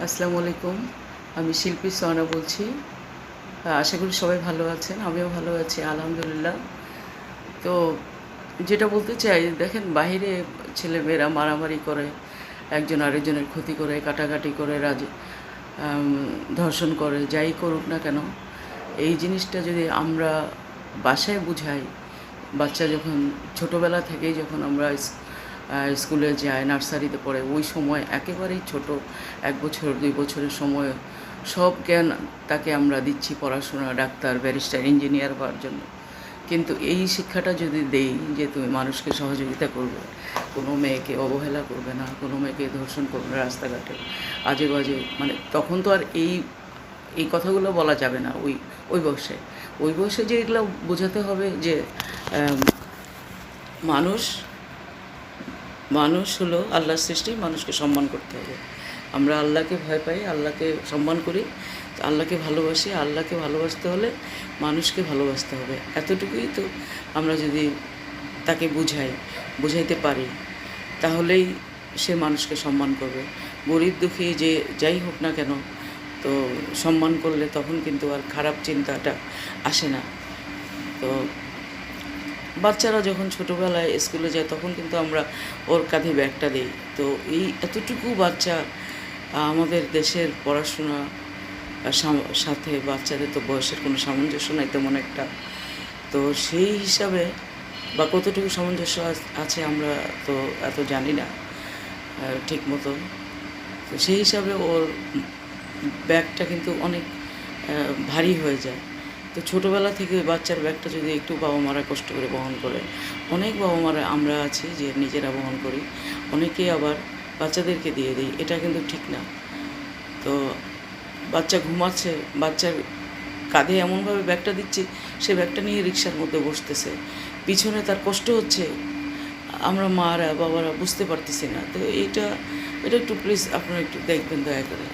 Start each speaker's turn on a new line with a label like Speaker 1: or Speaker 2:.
Speaker 1: আসসালামু আলাইকুম। আমি শিল্পী সোহানা বলছি। আশা করি সবাই ভালো আছেন। আমিও ভালো আছি আলহামদুলিল্লাহ। তো যেটা বলতে চাই, দেখেন বাহিরে ছেলেমেয়েরা মারামারি করে, একজন আরেকজনের ক্ষতি করে, কাটাকাটি করে, ধর্ষণ করে, যাই করুক না কেন, এই জিনিসটা যদি আমরা বাসায় বুঝাই, বাচ্চা যখন ছোটোবেলা থেকেই যখন আমরা স্কুলে যায়, নার্সারিতে পড়ে, ওই সময় একেবারেই ছোট 1 বছর 2 বছরের সময় সব জ্ঞান তাকে আমরা দিচ্ছি, পড়াশোনা, ডাক্তার, ব্যারিস্টার, ইঞ্জিনিয়ার হওয়ার জন্য। কিন্তু এই শিক্ষাটা যদি দেই যে তুমি মানুষকে সহযোগিতা করবে, কোনো মেয়েকে অবহেলা করবে না, কোনো মেয়েকে ধর্ষণ করবে না রাস্তাঘাটে, আজে বাজে, মানে তখন তো আর এই কথাগুলো বলা যাবে না ওই বয়সে। ওই বয়সে যে এগুলো বোঝাতে হবে যে আম, মানুষ মানুষ হলো আল্লাহর সৃষ্টি, মানুষকে সম্মান করতে হবে। আমরা আল্লাহকে ভয় পাই, আল্লাহকে সম্মান করি, আল্লাহকে ভালোবাসি। আল্লাহকে ভালোবাসতে হলে মানুষকে ভালোবাসতে হবে। এতটুকুই তো আমরা যদি তাকে বুঝাইতে পারি, তাহলেই সে মানুষকে সম্মান করবে। গরিব দুঃখী যে যাই হোক না কেন, তো সম্মান করলে তখন কিন্তু আর খারাপ চিন্তাটা আসে না। তো বাচ্চারা যখন ছোটোবেলায় স্কুলে যায় তখন কিন্তু আমরা ওর কাঁধে ব্যাগটা দিই। তো এই এতটুকু বাচ্চা, আমাদের দেশের পড়াশোনা সাথে বাচ্চাদের তো বয়সের কোনো সামঞ্জস্য নাই তেমন একটা। তো সেই হিসাবে বা কতটুকু সামঞ্জস্য আছে আমরা তো এত জানি না ঠিক মতো। তো সেই হিসাবে ওর ব্যাগটা কিন্তু অনেক ভারী হয়ে যায়। তো ছোটোবেলা থেকে বাচ্চার ব্যাগটা যদি একটু বাবা মারা কষ্ট করে বহন করে, অনেক বাবা মারা আমরা আছি যে নিজেরা বহন করি, অনেকেই আবার বাচ্চাদেরকে দিয়ে দিই, এটা কিন্তু ঠিক না। তো বাচ্চা ঘুমাচ্ছে, বাচ্চার কাঁধে এমনভাবে ব্যাগটা দিচ্ছি, সে ব্যাগটা নিয়ে রিকশার মধ্যে বসতেছে, পিছনে তার কষ্ট হচ্ছে, আমরা মারা বাবারা বুঝতে পারতেছি না। তো এটা একটু প্লিজ আপনারা একটু দেখবেন দয়া করে।